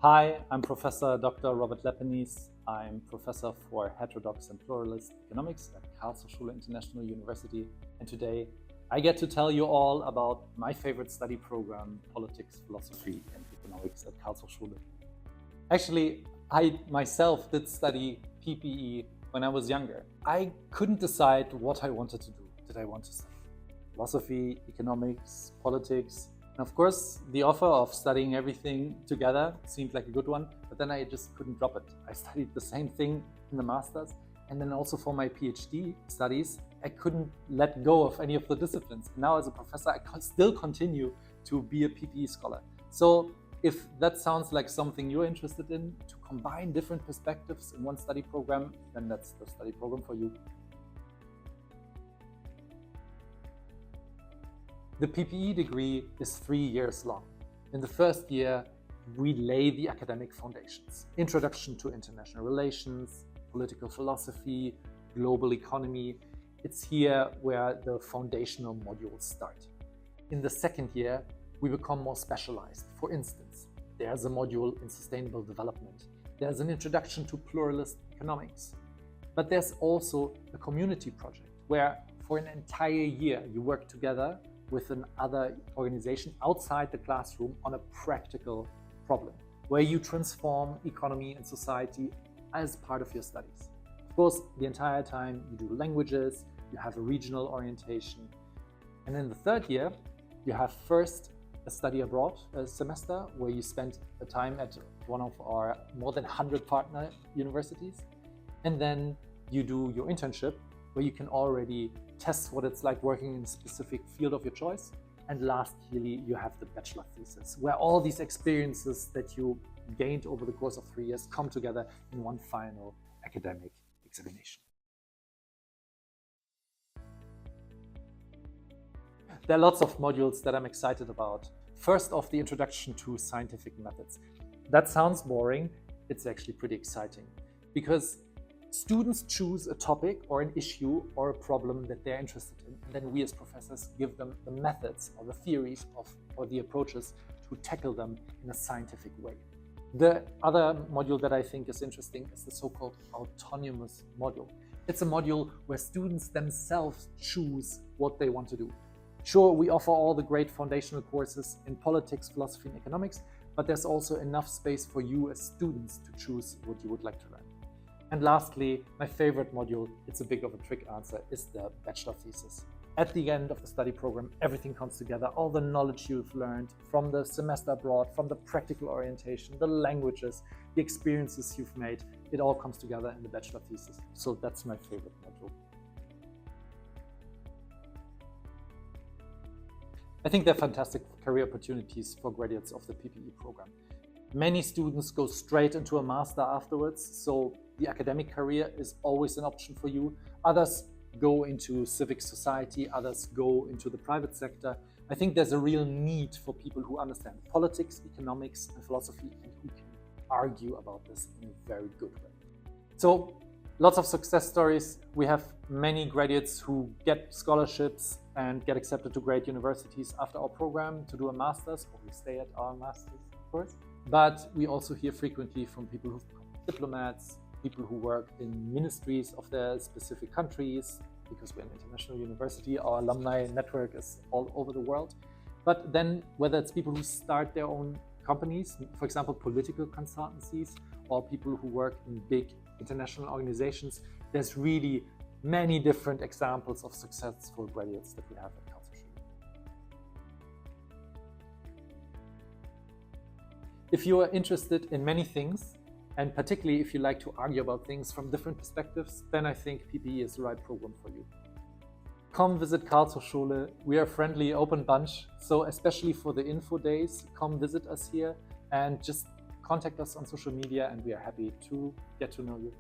Hi, I'm Professor Dr. Robert Lepenies. I'm Professor for Heterodox and Pluralist Economics at Karlshochschule International University. And today I get to tell you all about my favorite study program, Politics, Philosophy and Economics at Karlshochschule. Actually, I myself did study PPE when I was younger. I couldn't decide what I wanted to do. Did I want to study philosophy, economics, politics? And of course, the offer of studying everything together seemed like a good one, but then I just couldn't drop it. I studied the same thing in the master's, and then also for my PhD studies, I couldn't let go of any of the disciplines. Now as a professor, I can still continue to be a PPE scholar. So if that sounds like something you're interested in, to combine different perspectives in one study program, then that's the study program for you. The PPE degree is 3 years long. In the first year, we lay the academic foundations. Introduction to international relations, political philosophy, global economy. It's here where the foundational modules start. In the second year, we become more specialized. For instance, there's a module in sustainable development. There's an introduction to pluralist economics. But there's also a community project where for an entire year you work together with another organization outside the classroom on a practical problem, where you transform economy and society as part of your studies. Of course, the entire time you do languages, you have a regional orientation. And in the third year, you have first a study abroad semester where you spend the time at one of our more than 100 partner universities. And then you do your internship where you can already test what it's like working in a specific field of your choice. And lastly, you have the bachelor thesis, where all these experiences that you gained over the course of 3 years come together in one final academic examination. There are lots of modules that I'm excited about. First off, the introduction to scientific methods. That sounds boring. It's actually pretty exciting because students choose a topic or an issue or a problem that they're interested in, and then we as professors give them the methods or the theories or the approaches to tackle them in a scientific way. The other module that I think is interesting is the so-called autonomous module. It's a module where students themselves choose what they want to do. Sure, we offer all the great foundational courses in politics, philosophy, and economics, but there's also enough space for you as students to choose what you would like to learn. And lastly, my favorite module, it's a bit of a trick answer, is the bachelor thesis. At the end of the study program, everything comes together, all the knowledge you've learned from the semester abroad, from the practical orientation, the languages, the experiences you've made, it all comes together in the bachelor thesis. So that's my favorite module. I think they're fantastic career opportunities for graduates of the PPE program. Many students go straight into a master afterwards, so the academic career is always an option for you. Others go into civic society, others go into the private sector. I think there's a real need for people who understand politics, economics, and philosophy, and who can argue about this in a very good way. So, lots of success stories. We have many graduates who get scholarships and get accepted to great universities after our program to do a master's, or we stay at our master's, of course. But we also hear frequently from people who've become diplomats, people who work in ministries of their specific countries, because we're an international university, our alumni network is all over the world. But then whether it's people who start their own companies, for example, political consultancies, or people who work in big international organizations, there's really many different examples of successful graduates that we have at Karlshochschule. If you are interested in many things, and particularly if you like to argue about things from different perspectives, then I think PPE is the right program for you. Come visit Karlshochschule. We are a friendly, open bunch, so especially for the info days, come visit us here and just contact us on social media and we are happy to get to know you.